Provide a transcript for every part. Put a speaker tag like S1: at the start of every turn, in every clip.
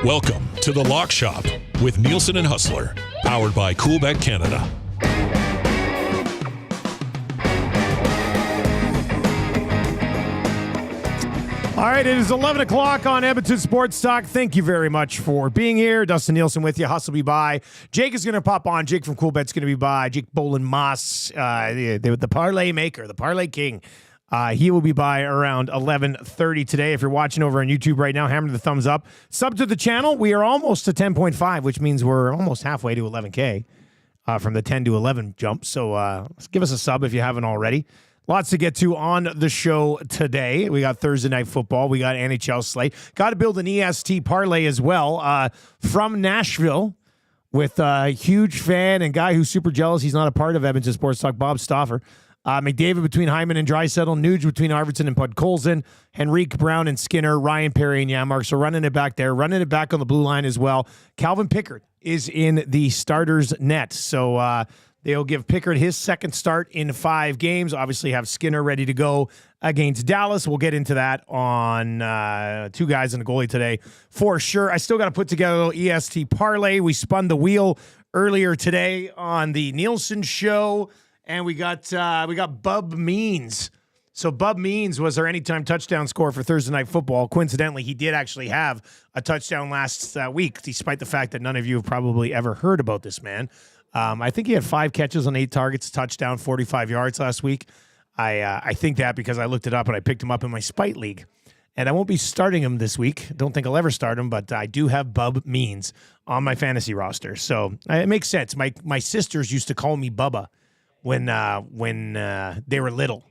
S1: Welcome to The Lock Shop with Nielson and Hustler, powered by Coolbet Canada.
S2: All right, it is 11 o'clock on Edmonton Sports Talk. Thank you very much for being here. Dustin Nielson with you. Hustle be by. Jake is going to pop on. Jake from Coolbet's going to be by. Jake Bolin Moss, the parlay maker, the parlay king. He will be by around 11:30 today. If you're watching over on YouTube right now, hammer the thumbs up. Sub to the channel. We are almost to 10.5, which means we're almost halfway to 11K from the 10 to 11 jump. So give us a sub if you haven't already. Lots to get to on the show today. We got Thursday Night Football. We got NHL slate. Got to build an EST parlay as well from Nashville with a huge fan and guy who's super jealous he's not a part of Edmonton Sports Talk, Bob Stauffer. McDavid between Hyman and Draisaitl, Nuge between Arvidsson and Podkolzin, Henrique, Brown and Skinner, Ryan Perry and Janmark. So running it back there, running it back on the blue line as well. Calvin Pickard is in the starters net. So they'll give Pickard his second start in 5 games. Obviously have Skinner ready to go against Dallas. We'll get into that on 2 guys and a goalie today for sure. I still got to put together a little EST parlay. We spun the wheel earlier today on the Nielsen show. And we got Bub Means. So Bub Means was our anytime touchdown score for Thursday Night Football. Coincidentally, he did actually have a touchdown last week, despite the fact that none of you have probably ever heard about this man. I think he had 5 catches on 8 targets, touchdown, 45 yards last week. I think that because I looked it up and I picked him up in my Spite League. And I won't be starting him this week. Don't think I'll ever start him, but I do have Bub Means on my fantasy roster. So it makes sense. My sisters used to call me Bubba when they were little.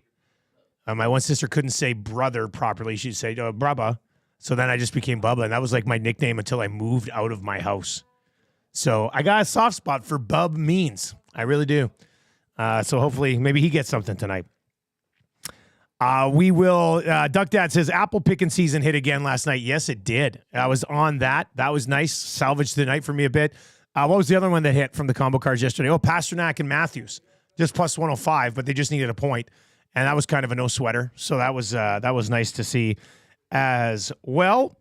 S2: My one sister couldn't say brother properly. She'd say, Brubba. So then I just became Bubba, and that was like my nickname until I moved out of my house. So I got a soft spot for Bub Means. I really do. So hopefully maybe he gets something tonight. We will, Duck Dad says, apple picking season hit again last night. Yes, it did. I was on that. That was nice. Salvaged the night for me a bit. What was the other one that hit from the combo cards yesterday? Oh, Pasternak and Matthews. Just plus 105, but they just needed a point, and that was kind of a no sweater. So that was nice to see as well.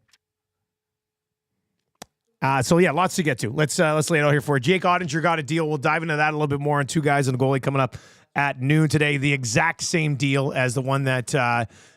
S2: So yeah, lots to get to. Let's lay it out here for you. Jake Ottinger got a deal. We'll dive into that a little bit more on 2 guys and a goalie coming up at noon today. The exact same deal as the one that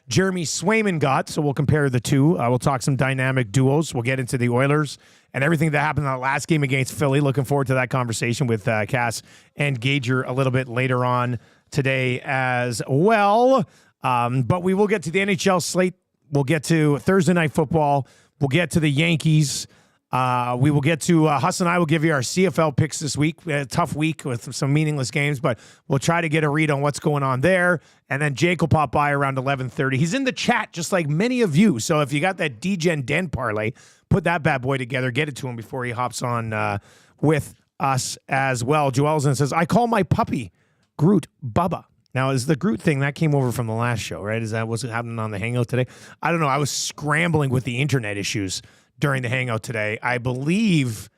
S2: Jeremy Swayman got. So we'll compare the 2. We'll talk some dynamic duos. We'll get into the Oilers and everything that happened in the last game against Philly. Looking forward to that conversation with Cass and Gager a little bit later on today as well. But we will get to the NHL slate. We'll get to Thursday Night Football. We'll get to the Yankees. We will get to Huss and I will give you our CFL picks this week. We had a tough week with some meaningless games, but we'll try to get a read on what's going on there. And then Jake will pop by around 11:30. He's in the chat just like many of you. So if you got that DGen Den parlay, put that bad boy together, get it to him before he hops on with us as well. Joelson says, I call my puppy Groot Bubba. Now, is the Groot thing, that came over from the last show, right? Is that what's happening on the Hangout today? I don't know. I was scrambling with the internet issues during the Hangout today. I believe,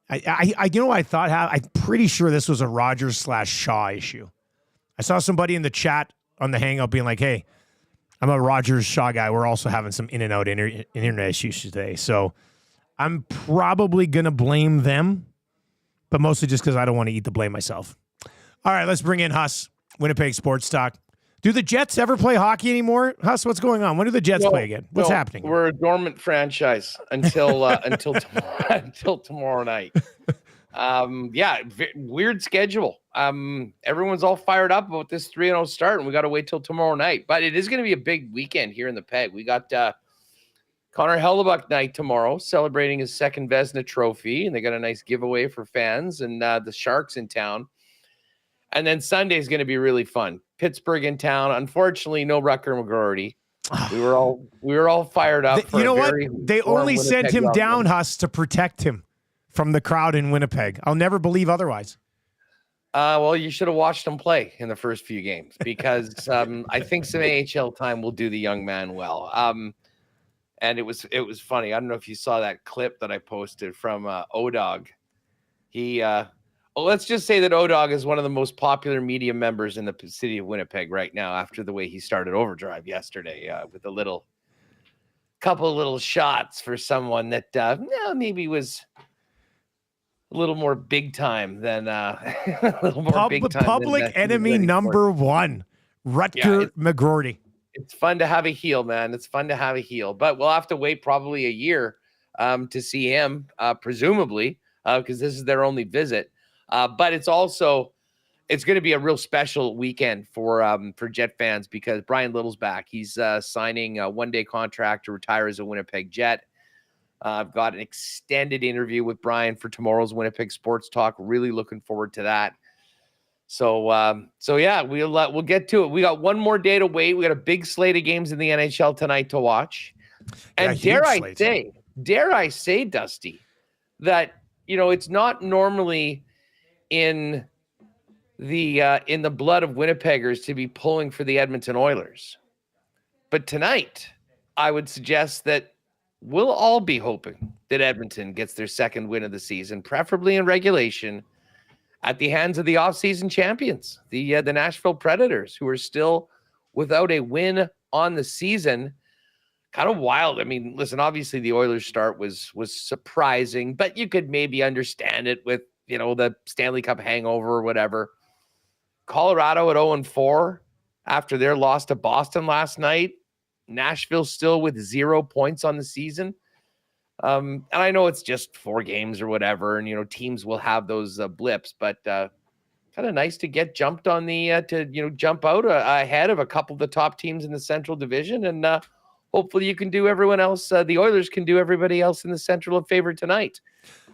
S2: I you know what I thought? I'm pretty sure this was a Rogers/Shaw issue. I saw somebody in the chat on the Hangout being like, hey, I'm a Rogers/Shaw guy. We're also having some in and out internet issues today. So I'm probably going to blame them, but mostly just because I don't want to eat the blame myself. All right, let's bring in Huss, Winnipeg Sports Talk. Do the Jets ever play hockey anymore? Huss, what's going on? When do the Jets play again? What's happening?
S3: We're a dormant franchise until until tomorrow night. Weird schedule. Everyone's all fired up about this 3-0 start, and we got to wait till tomorrow night. But it is going to be a big weekend here in the Peg. We got Connor Hellebuck night tomorrow, celebrating his 2nd Vezina trophy, and they got a nice giveaway for fans and the Sharks in town. And then Sunday is going to be really fun. Pittsburgh in town. Unfortunately, no Rucker McGroarty. We were all fired up.
S2: You know what? They only sent him down, Huss, to protect him from the crowd in Winnipeg. I'll never believe otherwise.
S3: Well, you should have watched him play in the first few games because I think some AHL time will do the young man well. And it was funny. I don't know if you saw that clip that I posted from O-Dog. Let's just say that O-Dog is one of the most popular media members in the city of Winnipeg right now after the way he started Overdrive yesterday with a little couple little shots for someone that maybe was a little more big time than a little more big time.
S2: Public enemy number one, Rutger McGroarty.
S3: It's fun to have a heel, man. It's fun to have a heel, but we'll have to wait probably a year to see him, presumably, because this is their only visit. But it's going to be a real special weekend for Jet fans because Brian Little's back. He's signing a one-day contract to retire as a Winnipeg Jet. I've got an extended interview with Brian for tomorrow's Winnipeg Sports Talk. Really looking forward to that. So yeah, we'll get to it. We got one more day to wait. We got a big slate of games in the NHL tonight to watch. And dare I say, Dusty, that it's not normally in the blood of Winnipeggers to be pulling for the Edmonton Oilers. But tonight, I would suggest that we'll all be hoping that Edmonton gets their second win of the season, preferably in regulation, at the hands of the offseason champions, the Nashville Predators, who are still without a win on the season. Kind of wild. I mean, listen, obviously the Oilers' start was surprising, but you could maybe understand it with, the Stanley Cup hangover or whatever. Colorado at 0-4 after their loss to Boston last night. Nashville still with 0 points on the season. And I know it's just 4 games or whatever, and, teams will have those blips, but kind of nice to get jumped on jump out ahead of a couple of the top teams in the Central Division. And hopefully you can do everyone else. The Oilers can do everybody else in the Central a favor tonight.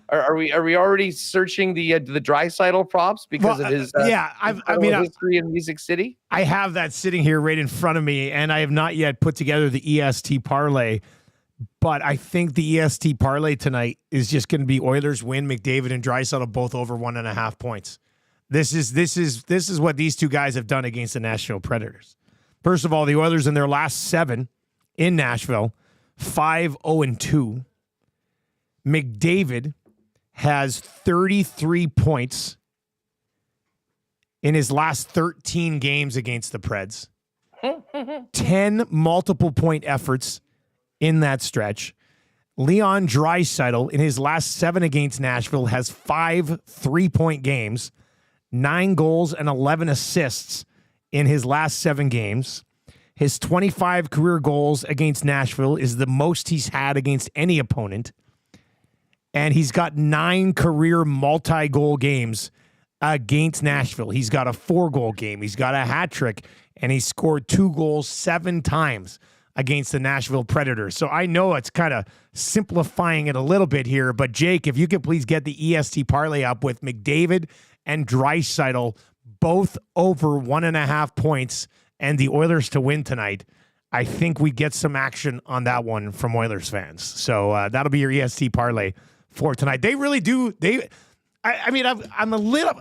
S3: Are we already searching the Draisaitl props because of his history in Music City?
S2: I have that sitting here right in front of me, and I have not yet put together the EST parlay. But I think the EST parlay tonight is just going to be Oilers win, McDavid and Draisaitl both over 1.5 points. This is what these two guys have done against the Nashville Predators. First of all, the Oilers in their last 7 in Nashville, 5-0-2. McDavid has 33 points in his last 13 games against the Preds. 10 multiple point efforts in that stretch. Leon Draisaitl in his last 7 against Nashville has 5 3-point games, 9 goals and 11 assists in his last 7 games. His 25 career goals against Nashville is the most he's had against any opponent. And he's got 9 career multi-goal games against Nashville. He's got a 4-goal game. He's got a hat trick, and he scored 2 goals 7 times against the Nashville Predators. So I know it's kind of simplifying it a little bit here, but Jake, if you could please get the EST parlay up with McDavid and Draisaitl both over 1.5 points and the Oilers to win tonight, I think we get some action on that one from Oilers fans. So that'll be your EST parlay for tonight. They really do. I'm a little.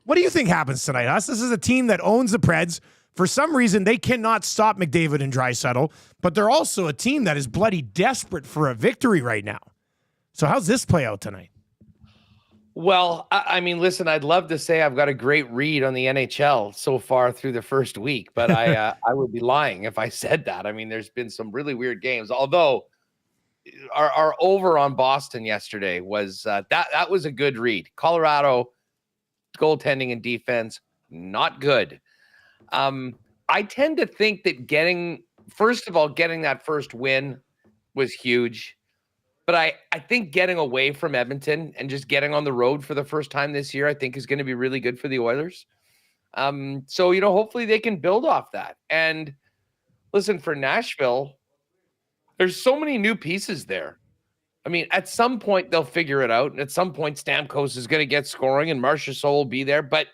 S2: What do you think happens tonight, Huss? This is a team that owns the Preds. For some reason, they cannot stop McDavid and Draisaitl, but they're also a team that is bloody desperate for a victory right now. So how's this play out tonight?
S3: Well, I mean, listen, I'd love to say I've got a great read on the NHL so far through the first week, but I would be lying if I said that. I mean, there's been some really weird games, although our over on Boston yesterday was that was a good read. Colorado goaltending and defense, not good. I tend to think that getting that first win was huge. But I think getting away from Edmonton and just getting on the road for the first time this year, I think is going to be really good for the Oilers. So, hopefully they can build off that. And listen, for Nashville, there's so many new pieces there. I mean, at some point they'll figure it out. And at some point Stamkos is going to get scoring and Marchessault will be there. But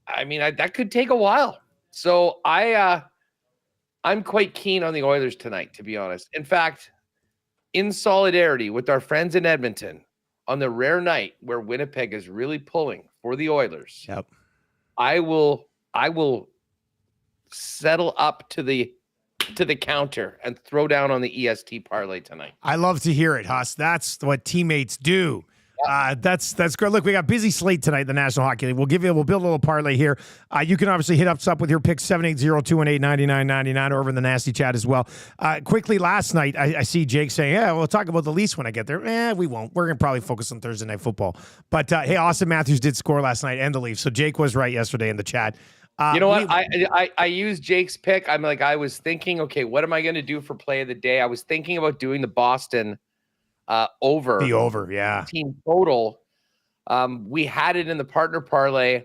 S3: I mean, that could take a while. So I'm quite keen on the Oilers tonight, to be honest. In fact, in solidarity with our friends in Edmonton, on the rare night where Winnipeg is really pulling for the Oilers,
S2: yep,
S3: I will settle up to the counter and throw down on the EST parlay tonight.
S2: I love to hear it, Huss. That's what teammates do That's great. Look, we got busy slate tonight in the National Hockey League. We'll build a little parlay here. You can obviously hit us up with your picks, 780-218-9999 over in the Nasty Chat as well. Quickly, last night, I see Jake saying, yeah, we'll talk about the Leafs when I get there. We won't. We're going to probably focus on Thursday Night Football. But, hey, Austin Matthews did score last night and the Leafs. So Jake was right yesterday in the chat.
S3: You know what? I used Jake's pick. I was thinking, okay, what am I going to do for play of the day? I was thinking about doing the Boston over.
S2: The over, yeah.
S3: Team total. We had it in the partner parlay,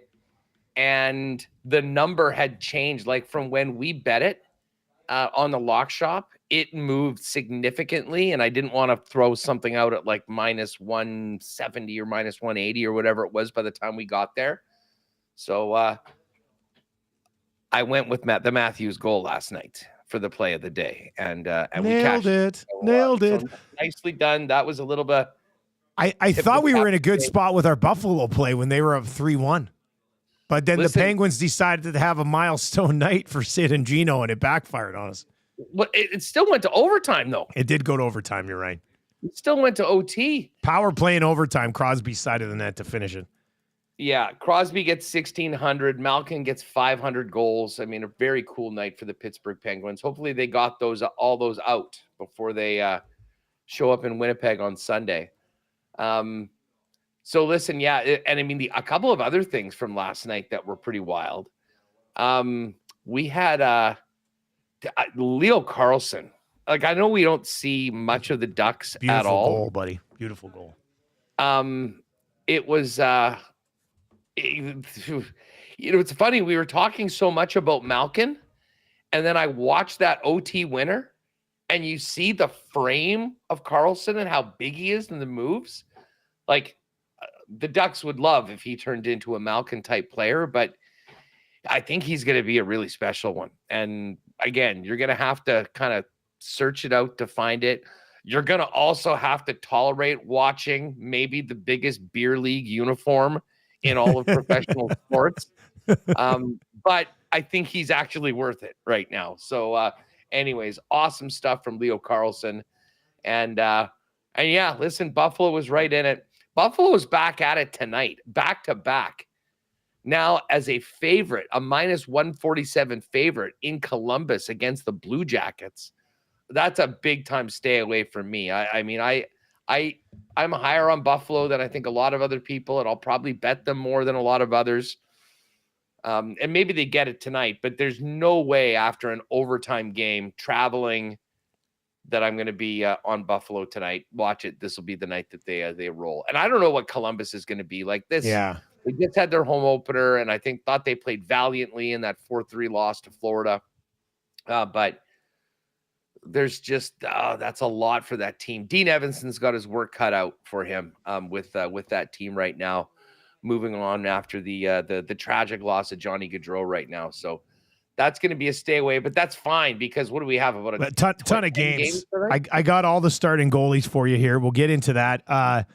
S3: and the number had changed. Like from when we bet it on the lock shop, it moved significantly, and I didn't want to throw something out at like minus 170 or minus 180 or whatever it was by the time we got there. So I went with the Matthews goal last night for the play of the day, and we
S2: nailed it. Nailed it.
S3: So nicely done. That was a little bit.
S2: I thought we were in a good spot with our Buffalo play when they were up 3-1. But then the Penguins decided to have a milestone night for Sid and Gino, and it backfired on us.
S3: But it still went to overtime, though.
S2: It did go to overtime. You're right.
S3: It still went to OT.
S2: Power play in overtime. Crosby's side of the net to finish it.
S3: Yeah, Crosby gets 1,600. Malkin gets 500 goals. I mean, a very cool night for the Pittsburgh Penguins. Hopefully they got all those out before they show up in Winnipeg on Sunday. So listen, yeah, and I mean, a couple of other things from last night that were pretty wild. We had Leo Carlson. Like, I know we don't see much of the Ducks at all.
S2: Beautiful goal, buddy. Beautiful goal.
S3: It was... it's funny. We were talking so much about Malkin, and then I watched that OT winner, and you see the frame of Carlson and how big he is in the moves. Like, the Ducks would love if he turned into a Malkin type player, but I think he's going to be a really special one. And again, you're going to have to kind of search it out to find it. You're going to also have to tolerate watching maybe the biggest beer league uniform in all of professional sports. But I think he's actually worth it right now. So anyways, awesome stuff from Leo Carlson. And yeah, listen, Buffalo was right in it. Buffalo is back at it tonight, back to back. Now as a favorite, a minus 147 favorite in Columbus against the Blue Jackets. That's a big time stay away from me. I'm higher on Buffalo than I think a lot of other people, and I'll probably bet them more than a lot of others. And maybe they get it tonight, but there's no way after an overtime game traveling that I'm going to be on Buffalo tonight. Watch it. This will be the night that they roll. And I don't know what Columbus is going to be like this.
S2: Yeah.
S3: They just had their home opener, and I thought they played valiantly in that 4-3 loss to Florida. But there's just that's a lot for that team. Dean Evanson's got his work cut out for him with that team right now, moving on after the tragic loss of Johnny Gaudreau right now. So that's going to be a stay away, but that's fine because what do we have, about a
S2: ton of games? I got all the starting goalies for you here. We'll get into that.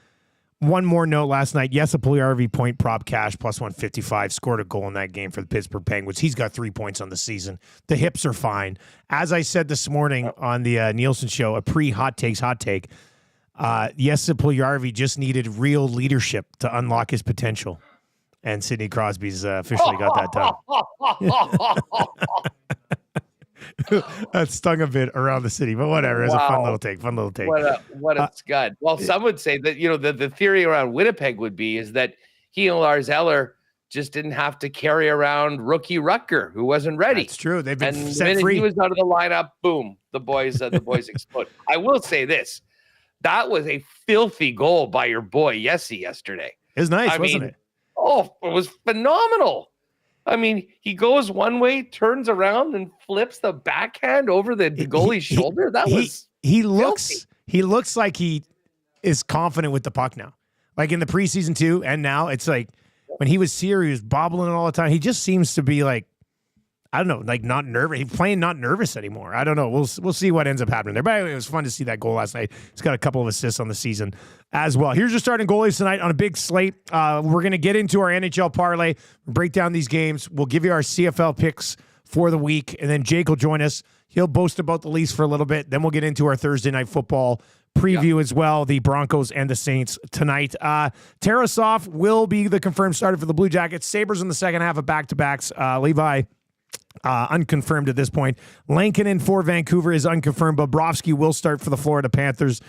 S2: One more note last night. Yes, a Puljujärvi point prop cash plus 155 scored a goal in that game for the Pittsburgh Penguins. He's got 3 points on the season. The hips are fine. As I said this morning on the Nielsen show, a pre-hot takes hot take. Yes, Puljujärvi just needed real leadership to unlock his potential. And Sidney Crosby's officially got that done. That stung a bit around the city, but whatever. It's a fun little take. What
S3: a scud. Well, some would say that, the theory around Winnipeg would be is that he and Lars Eller just didn't have to carry around rookie Rutger, who wasn't ready.
S2: It's true. They've been
S3: set
S2: free.
S3: And when he was out of the lineup, boom, the boys explode. I will say this. That was a filthy goal by your boy Yessi yesterday.
S2: It was nice, wasn't it?
S3: Oh, it was phenomenal. I mean, he goes one way, turns around, and flips the backhand over the goalie's shoulder. He
S2: looks like he is confident with the puck now. Like in the preseason too, and now it's like when he was here, he was bobbling all the time. He just seems to be like, I don't know, like not nervous. He's playing not nervous anymore. I don't know. We'll see what ends up happening there. But anyway, it was fun to see that goal last night. He's got a couple of assists on the season as well. Here's your starting goalies tonight on a big slate. We're going to get into our NHL parlay, break down these games. We'll give you our CFL picks for the week, and then Jake will join us. He'll boast about the Leafs for a little bit. Then we'll get into our Thursday night football preview as well, the Broncos and the Saints tonight. Tarasov will be the confirmed starter for the Blue Jackets. Sabres in the second half of back-to-backs. Levi, unconfirmed at this point. Lankinen for Vancouver is unconfirmed. Bobrovsky will start for the Florida Panthers.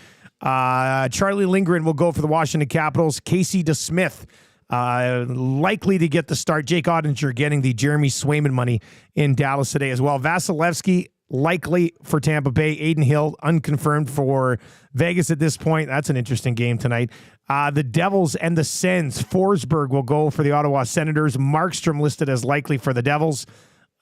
S2: Charlie Lindgren will go for the Washington Capitals. Casey DeSmith likely to get the start. Jake Ottinger getting the Jeremy Swayman money in Dallas today as well. Vasilevsky likely for Tampa Bay. Aiden Hill unconfirmed for Vegas at this point. That's an interesting game tonight. The Devils and the Sens. Forsberg will go for the Ottawa Senators. Markstrom listed as likely for the Devils.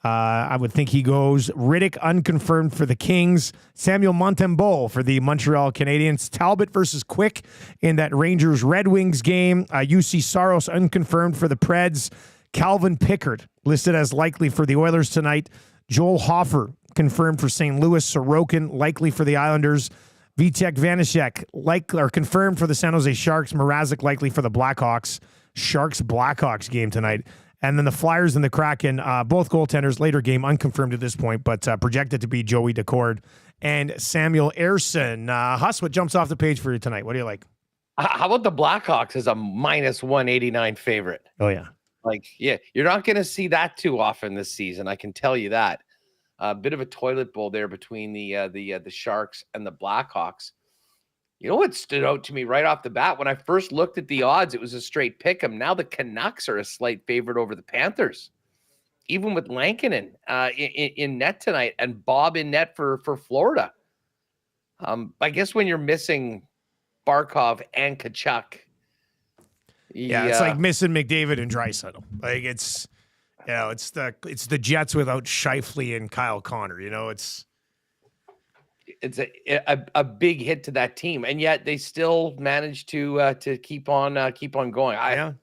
S2: I would think he goes. Riddick unconfirmed for the Kings. Samuel Montembeault for the Montreal Canadiens. Talbot versus Quick in that Rangers-Red Wings game. UC Saros unconfirmed for the Preds. Calvin Pickard listed as likely for the Oilers tonight. Joel Hofer confirmed for St. Louis. Sorokin likely for the Islanders. Vitek Vanacek confirmed for the San Jose Sharks. Mrazek likely for the Blackhawks. Sharks-Blackhawks game tonight. And then the Flyers and the Kraken, both goaltenders, later game, unconfirmed at this point, but projected to be Joey Decord and Samuel Ersson. Huss, what jumps off the page for you tonight? What do you like?
S3: How about the Blackhawks as a minus 189 favorite?
S2: Oh, yeah.
S3: Yeah, you're not going to see that too often this season. I can tell you that. A bit of a toilet bowl there between the Sharks and the Blackhawks. You know what stood out to me right off the bat? When I first looked at the odds, it was a straight pick 'em. Now the Canucks are a slight favorite over the Panthers, even with Lankinen in net tonight and Bob in net for Florida. I guess when you're missing Barkov and Tkachuk,
S2: it's like missing McDavid and Draisaitl. Like it's the Jets without Scheifele and Kyle Connor.
S3: It's a big hit to that team, and yet they still managed to keep on going.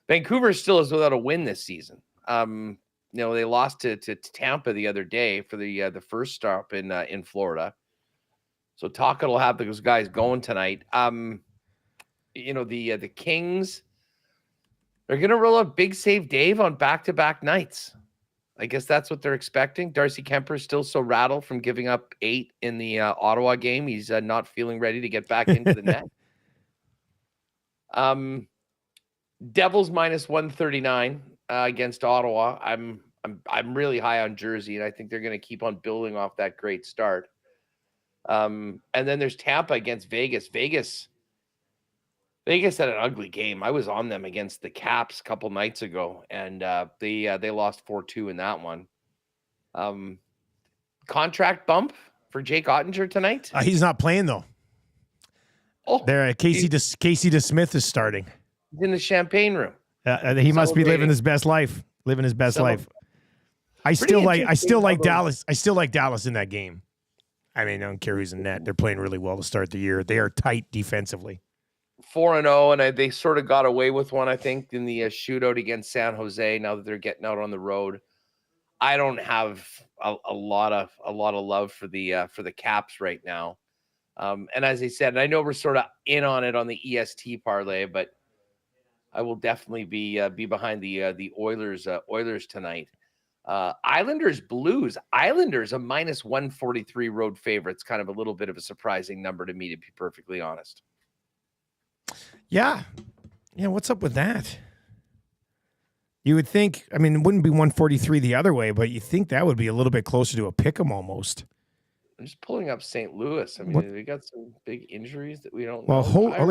S3: Vancouver still is without a win this season. They lost to Tampa the other day for the first stop in Florida. So Taka will have those guys going tonight. The Kings, they're going to roll out Big Save Dave on back-to-back nights. I guess that's what they're expecting. Darcy Kemper is still so rattled from giving up 8 in the Ottawa game. He's not feeling ready to get back into the net. Devils minus 139 against Ottawa. I'm really high on Jersey, and I think they're going to keep on building off that great start. And then there's Tampa against Vegas. Vegas had an ugly game. I was on them against the Caps a couple nights ago, and they lost 4-2 in that one. Contract bump for Jake Ottinger tonight?
S2: He's not playing, though.
S3: Oh,
S2: Casey DeSmith is starting.
S3: He's in the champagne room.
S2: He must be living his best life. I still like Dallas. I still like Dallas in that game. I mean, I don't care who's in net. They're playing really well to start the year. They are tight defensively.
S3: 4-0, and they sort of got away with one, I think, in the shootout against San Jose. Now that they're getting out on the road, I don't have a lot of love for the Caps right now. And as I said, I know we're sort of in on it on the EST parlay, but I will definitely be behind the Oilers tonight. Islanders Blues. Islanders a minus 143 road favorites. Kind of a little bit of a surprising number to me, to be perfectly honest.
S2: Yeah. What's up with that? You would think, it wouldn't be 143 the other way, but you think that would be a little bit closer to a pick 'em almost.
S3: I'm just pulling up St. Louis. They got some big injuries that we don't know.
S2: Well,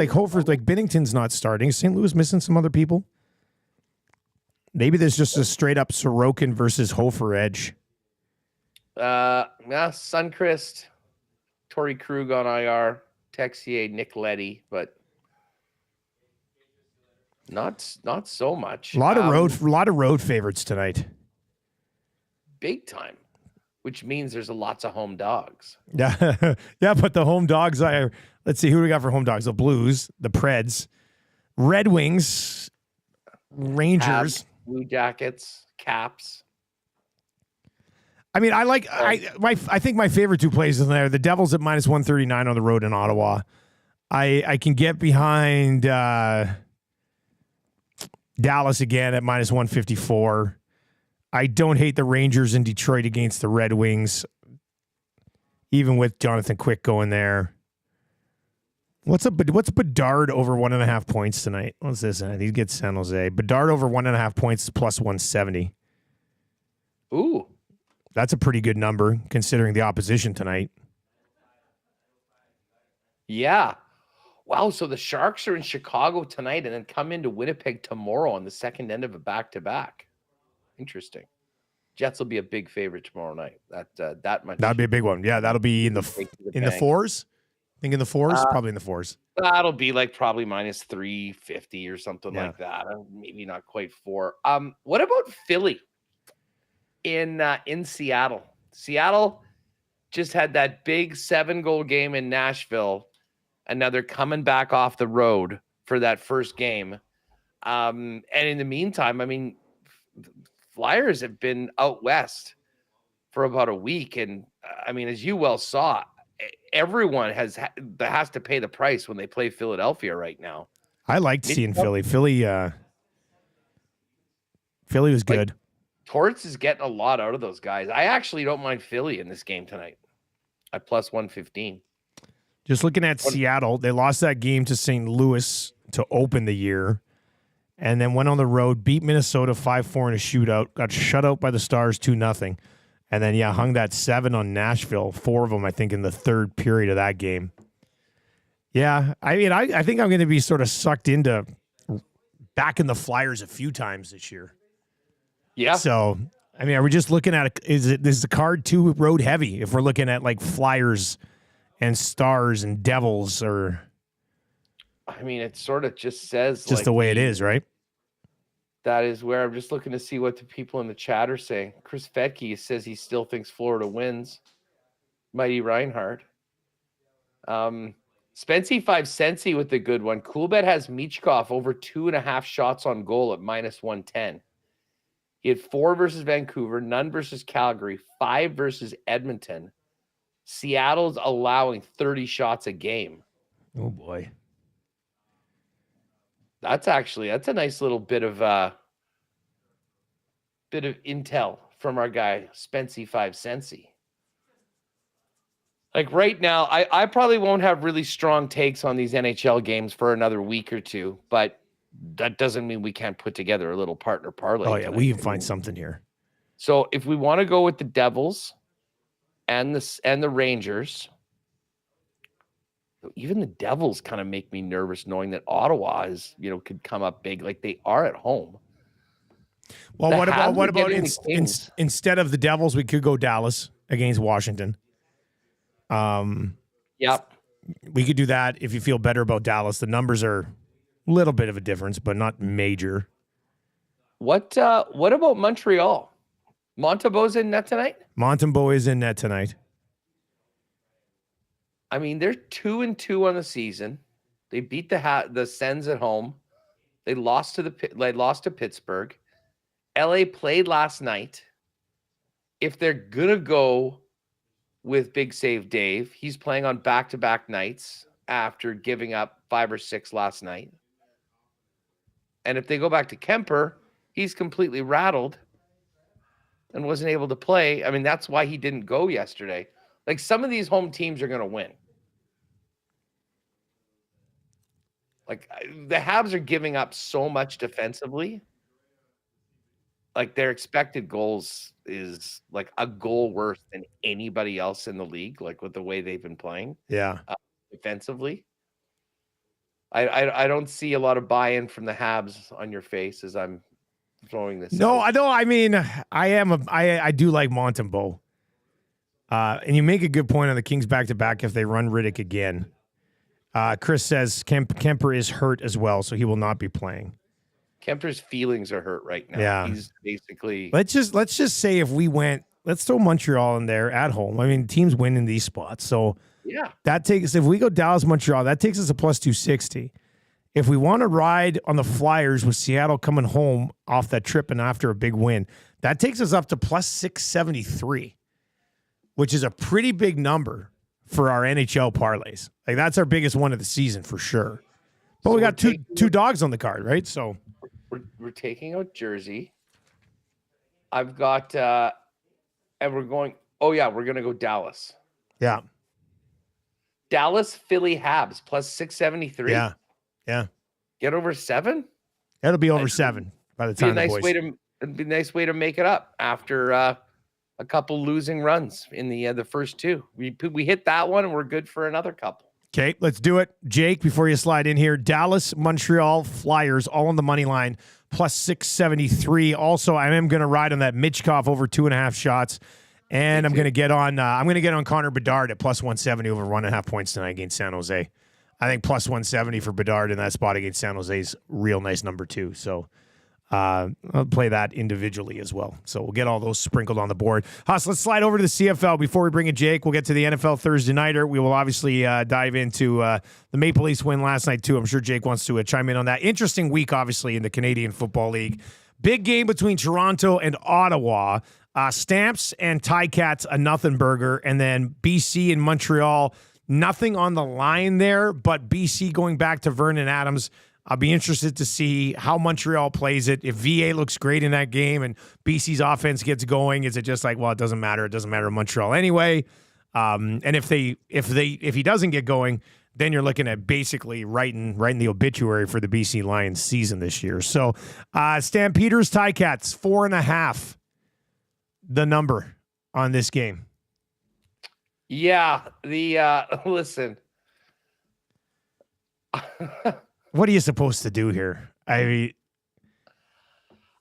S2: Hofer's, Binnington's not starting. Is St. Louis missing some other people? Maybe there's just a straight up Sorokin versus Hofer edge.
S3: Suncrist, Torrey Krug on IR, Texier, Nick Leddy, but not so much.
S2: A lot of road favorites tonight.
S3: Big time, which means there's lots of home dogs.
S2: Yeah, but the home dogs are. Let's see who we got for home dogs. The Blues, the Preds, Red Wings, Rangers,
S3: Habs, Blue Jackets, Caps.
S2: I think my favorite two plays in there. The Devils at minus 139 on the road in Ottawa. I can get behind Dallas again at minus 154. I don't hate the Rangers in Detroit against the Red Wings, even with Jonathan Quick going there. What's Bedard over 1.5 points tonight? What's this? He gets San Jose. Bedard over 1.5 points is plus 170.
S3: Ooh.
S2: That's a pretty good number considering the opposition tonight.
S3: Yeah. Wow. So the Sharks are in Chicago tonight and then come into Winnipeg tomorrow on the second end of a back-to-back. Interesting. Jets will be a big favorite tomorrow night. That much.
S2: That'd be a big one. Yeah, that'll be in the fours. I think in the fours, probably in the fours.
S3: That'll be like probably minus 350 or something like that. Maybe not quite 4. What about Philly in Seattle? Seattle just had that big 7-goal game in Nashville, and now they're coming back off the road for that first game. And in the meantime, I mean, Flyers have been out west for about a week, and I mean, as you well saw, everyone has to pay the price when they play Philadelphia right now.
S2: I liked seeing Philly. Philly was good.
S3: Torts is getting a lot out of those guys. I actually don't mind Philly in this game tonight at plus 115.
S2: Just looking at Seattle, they lost that game to St. Louis to open the year, and then went on the road, beat Minnesota 5-4 in a shootout, got shut out by the Stars 2-0. And then, hung that 7 on Nashville, 4 of them, I think, in the third period of that game. Yeah, I mean, I think I'm going to be sort of sucked into backing the Flyers a few times this year.
S3: Yeah.
S2: So, I mean, are we just looking at is the card too road heavy if we're looking at like Flyers and Stars and Devils, or?
S3: I mean, it sort of just says
S2: just like the way it is, right?
S3: That is where I'm just looking to see what the people in the chat are saying. Chris Fetke says he still thinks Florida wins. Mighty Reinhardt. Spency 5 Sensi with the good one. Coolbet has Michkov over 2.5 shots on goal at minus 110. He had 4 versus Vancouver, none versus Calgary, 5 versus Edmonton. Seattle's allowing 30 shots a game.
S2: Oh boy.
S3: That's a nice little bit of intel from our guy Spency 5 Sensi. Like right now, I probably won't have really strong takes on these NHL games for another week or two, but that doesn't mean we can't put together a little partner parlay.
S2: Oh yeah, we can find something here.
S3: So if we want to go with the Devils and the Rangers. Even the Devils kind of make me nervous knowing that Ottawa could come up big. Like they are at home.
S2: Well, what about instead of the Devils, we could go Dallas against Washington.
S3: Yep.
S2: We could do that if you feel better about Dallas. The numbers are a little bit of a difference, but not major.
S3: What about Montreal? Montembeau's in net tonight?
S2: Montembeau is in net tonight.
S3: I mean, they're 2-2 on the season. They beat the Sens at home. They lost to Pittsburgh. LA played last night. If they're gonna go with Big Save Dave, he's playing on back-to-back nights after giving up 5 or 6 last night. And if they go back to Kemper, he's completely rattled and wasn't able to play. I mean, that's why he didn't go yesterday. Like some of these home teams are going to win. Like the Habs are giving up so much defensively. Like their expected goals is like a goal worse than anybody else in the league. Like with the way they've been playing, defensively. I don't see a lot of buy-in from the Habs on your face as I'm throwing this.
S2: No,
S3: out.
S2: I don't. I mean, I do like Montembeau. And you make a good point on the Kings back-to-back if they run Riddick again. Chris says Kemper is hurt as well, so he will not be playing.
S3: Kemper's feelings are hurt right now.
S2: Yeah.
S3: He's basically...
S2: Let's just say if we went... Let's throw Montreal in there at home. I mean, teams win in these spots. So
S3: yeah,
S2: if we go Dallas-Montreal, that takes us a plus 260. If we want to ride on the Flyers with Seattle coming home off that trip and after a big win, that takes us up to plus 673. Which is a pretty big number for our NHL parlays. Like that's our biggest one of the season for sure. But we got two dogs on the card, right? So
S3: we're taking out Jersey. I've got and we're going. Oh yeah, we're gonna go Dallas.
S2: Yeah.
S3: Dallas, Philly, Habs plus 673.
S2: Yeah. Yeah.
S3: Get over 7.
S2: It'll be over 7 by the
S3: Be a
S2: time the
S3: nice
S2: boys.
S3: it'd be a nice way to make it up after a couple losing runs in the first 2. We hit that one and we're good for another couple.
S2: Okay, let's do it. Jake, before you slide in here, Dallas, Montreal, Flyers, all on the money line, plus 673. Also, I am going to ride on that Mitchkov over 2.5 shots. And I'm going to get on Connor Bedard at plus 170 over 1.5 points tonight against San Jose. I think plus 170 for Bedard in that spot against San Jose is real nice number 2. So I'll play that individually as well. So we'll get all those sprinkled on the board. Huss, let's slide over to the CFL before we bring in Jake. We'll get to the NFL Thursday Nighter. We will obviously dive into the Maple Leafs win last night too. I'm sure Jake wants to chime in on that. Interesting week, obviously, in the Canadian Football League. Big game between Toronto and Ottawa. Stamps and Ticats, a nothing burger. And then BC and Montreal, nothing on the line there, but BC going back to Vernon Adams. I'll be interested to see how Montreal plays it. If VA looks great in that game and BC's offense gets going, is it just like, well, it doesn't matter. It doesn't matter in Montreal anyway. And if he doesn't get going, then you're looking at basically writing the obituary for the BC Lions season this year. So Stampeders, Ticats, 4.5, the number on this game.
S3: Yeah, listen.
S2: What are you supposed to do here? I mean,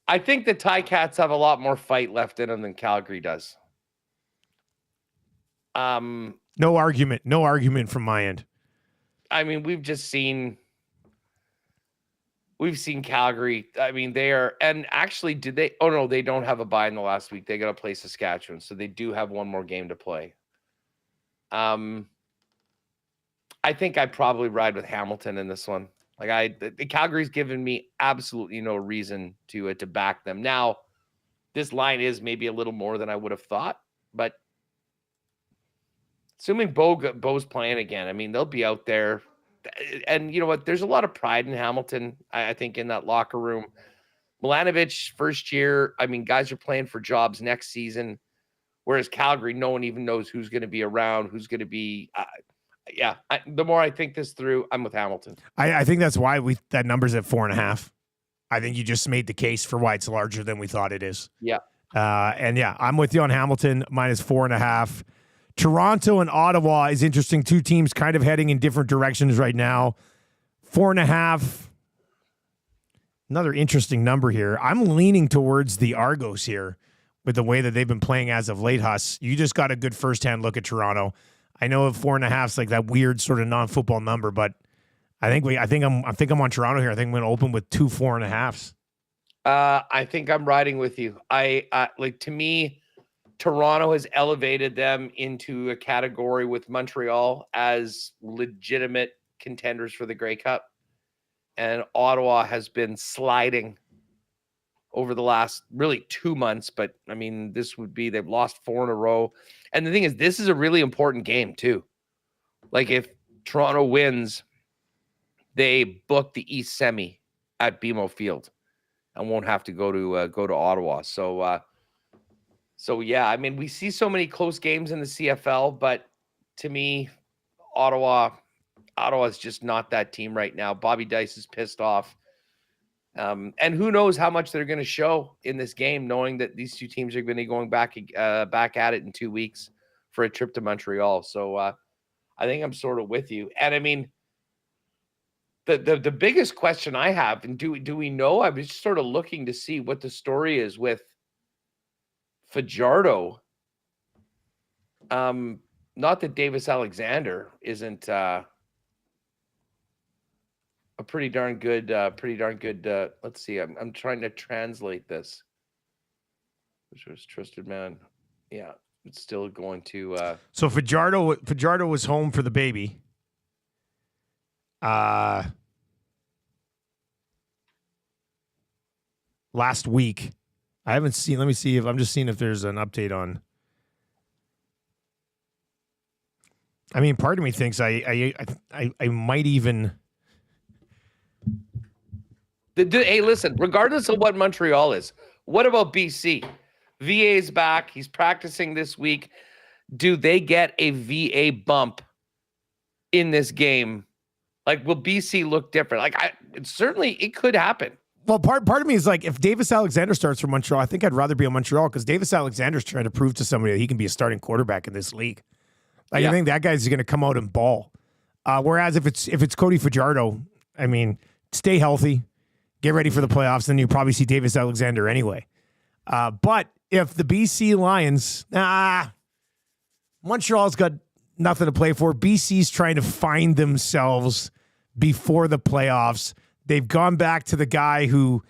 S3: I think the Ticats have a lot more fight left in them than Calgary does.
S2: No argument from my end.
S3: I mean, we've seen Calgary. I mean, they are, and actually, did they? Oh no, they don't have a bye in the last week. They got to play Saskatchewan, so they do have one more game to play. I think I'd probably ride with Hamilton in this one. Like the Calgary's given me absolutely no reason to back them. Now, this line is maybe a little more than I would have thought, but assuming Bo's playing again, I mean, they'll be out there. And you know what? There's a lot of pride in Hamilton, I think, in that locker room. Milanovic, first year, I mean, guys are playing for jobs next season, whereas Calgary, no one even knows who's going to be around, who's going to be the more I think this through, I'm with Hamilton.
S2: I think that's why that number's at 4.5. I think you just made the case for why it's larger than we thought it is.
S3: Yeah.
S2: I'm with you on Hamilton, minus 4.5. Toronto and Ottawa is interesting. Two teams kind of heading in different directions right now. 4.5. Another interesting number here. I'm leaning towards the Argos here with the way that they've been playing as of late, Huss. You just got a good firsthand look at Toronto. I know 4.5 is like that weird sort of non-football number, but I think I'm on Toronto here. I think I'm going to open with 2 4.5s.
S3: I think I'm riding with you. To me, Toronto has elevated them into a category with Montreal as legitimate contenders for the Grey Cup, and Ottawa has been sliding over the last really 2 months. But I mean, they've lost 4 in a row. And the thing is, this is a really important game too. Like if Toronto wins, they book the East Semi at BMO Field and won't have to go to Ottawa. So yeah, I mean, we see so many close games in the CFL, but to me, Ottawa is just not that team right now. Bobby Dice is pissed off. And who knows how much they're going to show in this game, knowing that these two teams are going to be going back at it in 2 weeks for a trip to Montreal. So I think I'm sort of with you. And I mean, the biggest question I have, and do we know? I was just sort of looking to see what the story is with Fajardo. Not that Davis Alexander isn't a pretty darn good. Let's see. I'm trying to translate this. Which was trusted man. Yeah, it's still going to.
S2: So Fajardo was home for the baby. Last week. I haven't seen. Let me see if I'm just seeing if there's an update on. I mean, part of me thinks I might even.
S3: Hey, listen. Regardless of what Montreal is, what about BC? VA is back. He's practicing this week. Do they get a VA bump in this game? Like, will BC look different? Like, it could happen.
S2: Well, part of me is like, if Davis Alexander starts for Montreal, I think I'd rather be on Montreal because Davis Alexander's trying to prove to somebody that he can be a starting quarterback in this league. Like, I think that guy's going to come out and ball. Whereas if it's Cody Fajardo, I mean, stay healthy, get ready for the playoffs, then you probably see Davis Alexander anyway. But if the BC Lions, Montreal's got nothing to play for. BC's trying to find themselves before the playoffs. They've gone back to the guy who,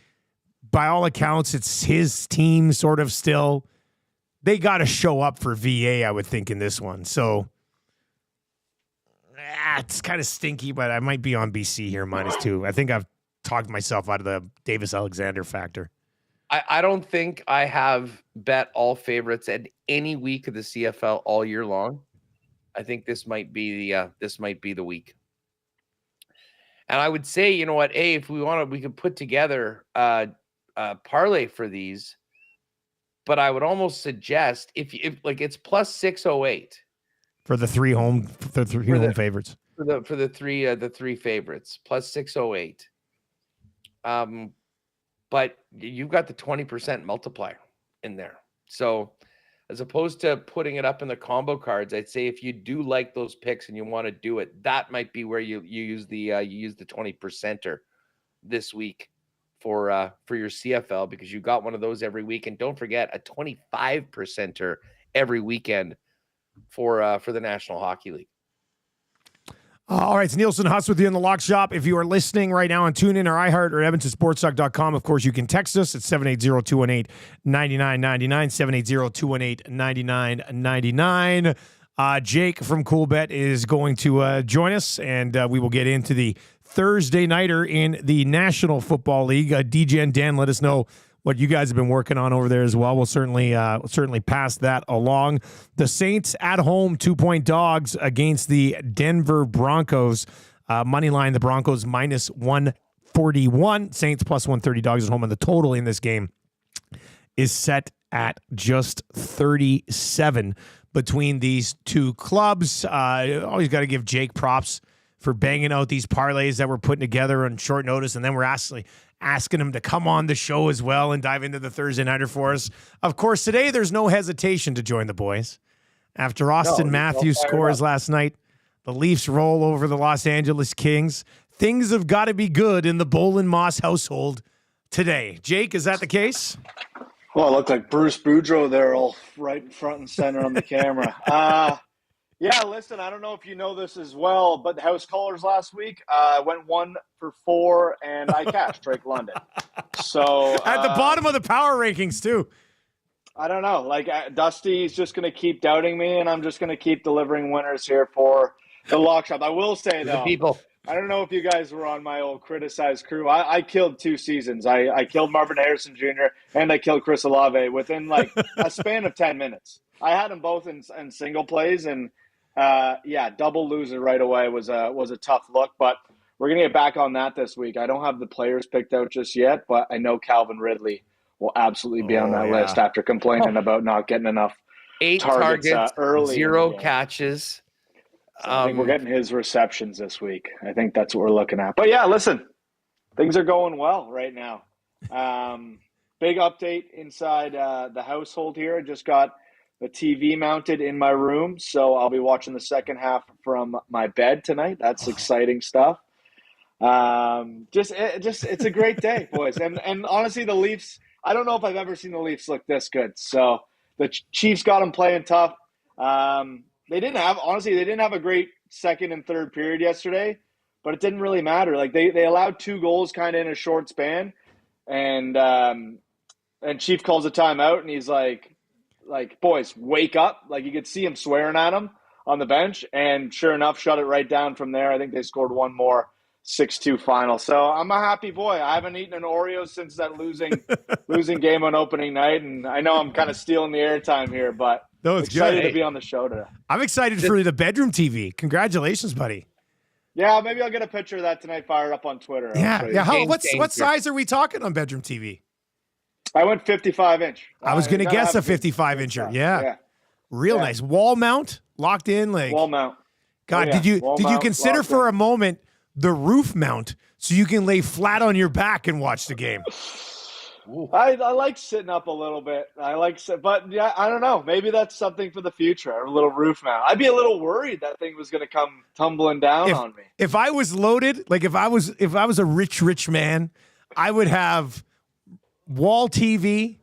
S2: by all accounts, it's his team sort of still. They got to show up for VA, I would think, in this one. So it's kind of stinky, but I might be on BC here, -2. I think I've talked myself out of the Davis Alexander factor.
S3: I don't think I have bet all favorites at any week of the CFL all year long. I think this might be the week. And I would say, you know what, if we want to, we could put together a parlay for these. But I would almost suggest if like it's plus 608
S2: for the three home favorites.
S3: For the three favorites plus 608. But you've got the 20% multiplier in there. So as opposed to putting it up in the combo cards, I'd say if you do like those picks and you want to do it, that might be where you use the 20%er this week for your CFL, because you got one of those every week. And don't forget a 25%er every weekend for the National Hockey League.
S2: All right, it's Nielsen Huss with you in the Lock Shop. If you are listening right now on TuneIn or iHeart or EdmontonSportsTalk.com, of course, you can text us at 780-218-9999, 780-218-9999. Jake from Coolbet is going to join us, and we will get into the Thursday nighter in the National Football League. DJ and Dan, let us know what you guys have been working on over there as well. We'll certainly pass that along. The Saints at home, 2-point dogs against the Denver Broncos. Money line, the Broncos -141. Saints plus 130 dogs at home. And the total in this game is set at just 37 between these two clubs. Always got to give Jake props for banging out these parlays that we're putting together on short notice. And then we're asking him to come on the show as well and dive into the Thursday nighter for us. Of course, today there's no hesitation to join the boys. After Austin Matthews scores last night, the Leafs roll over the Los Angeles Kings. Things have got to be good in the Bolin Moss household today. Jake, is that the case?
S4: Well, it looked like Bruce Boudreau there, all right front and center on the camera. Yeah, listen, I don't know if you know this as well, but the house callers last week went 1 for 4, and I cashed Drake London. So
S2: at the bottom of the power rankings too.
S4: I don't know. Like Dusty's just going to keep doubting me, and I'm just going to keep delivering winners here for the Lock Shop. I will say though, I don't know if you guys were on my old criticized crew. I killed 2 seasons. I killed Marvin Harrison Jr. and I killed Chris Olave within like a span of 10 minutes. I had them both in single plays, and double loser right away was a tough look, but we're going to get back on that this week. I don't have the players picked out just yet, but I know Calvin Ridley will absolutely be on that list after complaining about not getting enough
S3: 8 targets early, 0 catches.
S4: I think we're getting his receptions this week. I think that's what we're looking at. But yeah, listen, things are going well right now. Big update inside the household here. I just got the TV mounted in my room, so I'll be watching the second half from my bed tonight. That's exciting stuff. It's a great day, boys. And honestly, the Leafs, I don't know if I've ever seen the Leafs look this good. So the Chiefs got them playing tough. They didn't have a great second and third period yesterday, but it didn't really matter. Like they allowed 2 goals kind of in a short span, and Chief calls a timeout, and he's like, boys, wake up. Like you could see him swearing at him on the bench, and sure enough, shut it right down from there. I think they scored one more, 6-2 final. So I'm a happy boy. I haven't eaten an Oreo since that losing game on opening night, and I know I'm kind of stealing the airtime here, but excited to be on the show today.
S2: I'm excited for the bedroom TV. Congratulations, buddy.
S4: Yeah, maybe I'll get a picture of that tonight fired up on Twitter.
S2: Yeah. What size are we talking on bedroom TV?
S4: I went 55-inch.
S2: I was going to guess a 55-incher. Yeah. Real nice. Wall mount, locked in.
S4: Wall mount.
S2: God,
S4: yeah.
S2: did you
S4: Wall
S2: did you
S4: mount,
S2: consider
S4: locked
S2: for
S4: in.
S2: a moment the roof mount so you can lay flat on your back and watch the game?
S4: I like sitting up a little bit. But yeah, I don't know. Maybe that's something for the future. A little roof mount. I'd be a little worried that thing was going to come tumbling down on me.
S2: If I was loaded, like if I was a rich man, I would have wall TV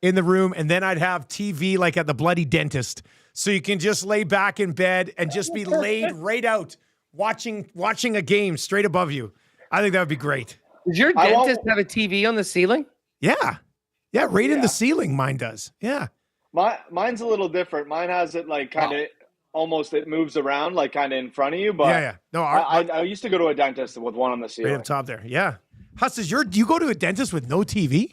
S2: in the room, and then I'd have TV like at the bloody dentist, so you can just lay back in bed and just be laid right out watching a game straight above you. I think that would be great.
S3: Does your dentist have a TV on the ceiling?
S2: Yeah, right in the ceiling. Mine does. Yeah,
S4: mine's a little different. Mine has it like kind of almost it moves around like kind of in front of you. But
S2: yeah. No,
S4: I used to go to a dentist with one on the ceiling.
S2: Right up top there. Yeah. Huss, do you go to a dentist with no TV?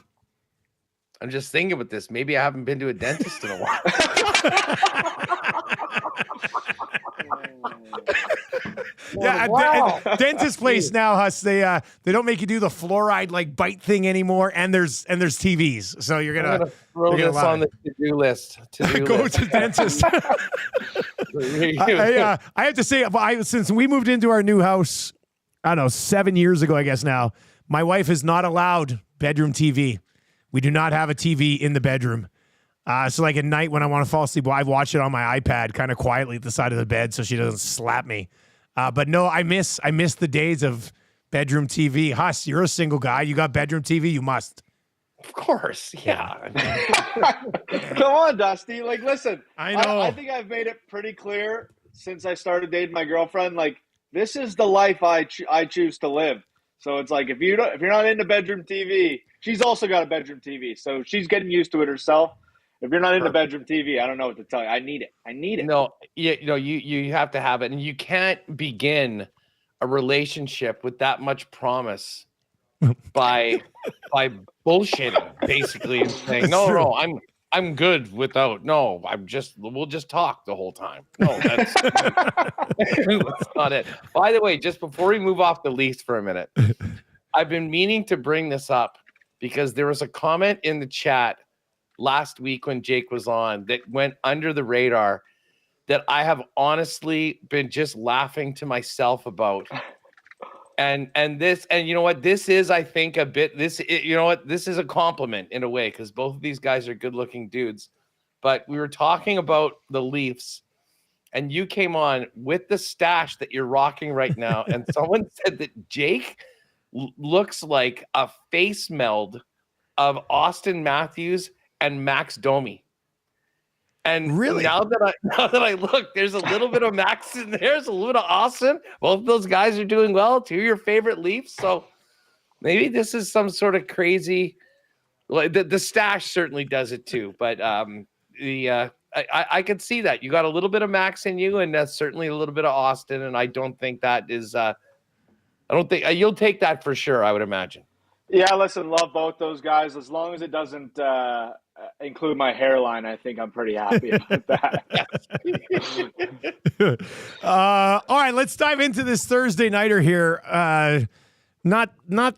S3: I'm just thinking about this. Maybe I haven't been to a dentist in a while.
S2: Yeah, at dentist place now, Huss, they don't make you do the fluoride like bite thing anymore, and there's TVs, so you're gonna
S3: throw this on the to-do list.
S2: Go to dentist. I have to say, since we moved into our new house, I don't know, 7 years ago, I guess now, my wife is not allowed bedroom TV. We do not have a TV in the bedroom. So like at night when I want to fall asleep, I watch it on my iPad kind of quietly at the side of the bed so she doesn't slap me. But no, I miss the days of bedroom TV. Huss, you're a single guy. You got bedroom TV? You must.
S3: Of course, yeah.
S4: Come on, Dusty. Like, listen,
S2: I know.
S4: I think I've made it pretty clear since I started dating my girlfriend. Like, this is the life I choose to live. So it's like if you're not into bedroom TV, she's also got a bedroom TV, so she's getting used to it herself. If you're not into bedroom TV, I don't know what to tell you. I need it.
S3: No, you have to have it, and you can't begin a relationship with that much promise by bullshitting basically and saying no, I'm good without. No, we'll just talk the whole time. No, that's not it. By the way, just before we move off the Leafs for a minute, I've been meaning to bring this up because there was a comment in the chat last week when Jake was on that went under the radar that I have honestly been just laughing to myself about. And you know what, this is, I think, this is a compliment in a way, because both of these guys are good looking dudes. But we were talking about the Leafs and you came on with the stash that you're rocking right now. And someone said that Jake looks like a face meld of Austin Matthews and Max Domi. And
S2: really,
S3: now that I look, there's a little bit of Max in there, there's a little bit of Austin. Both of those guys are doing well. Two of your favorite Leafs. So maybe this is some sort of crazy. Like the stash certainly does it too, but I could see that you got a little bit of Max in you, and that's certainly a little bit of Austin. And I don't think that is. I don't think you'll take that for sure. I would imagine.
S4: Yeah, listen, love both those guys. As long as it doesn't include my hairline, I think I'm pretty happy about that.
S2: All right, let's dive into this Thursday nighter here. Not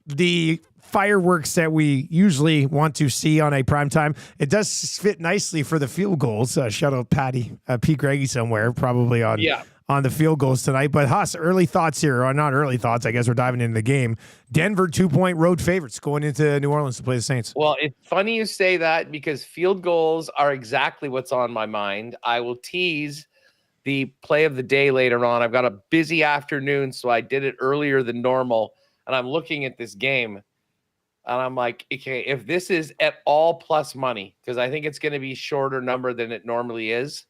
S2: the fireworks that we usually want to see on a primetime. It does fit nicely for the field goals. Shout out Pete Greggy somewhere, probably on the field goals tonight. But Huss, early thoughts here, or not early thoughts, I guess we're diving into the game. Denver 2-point road favorites going into New Orleans to play the Saints.
S3: Well, it's funny you say that because field goals are exactly what's on my mind. I will tease the play of the day later on. I've got a busy afternoon, so I did it earlier than normal, and I'm looking at this game, and I'm like, okay, if this is at all plus money, because I think it's going to be shorter number than it normally is,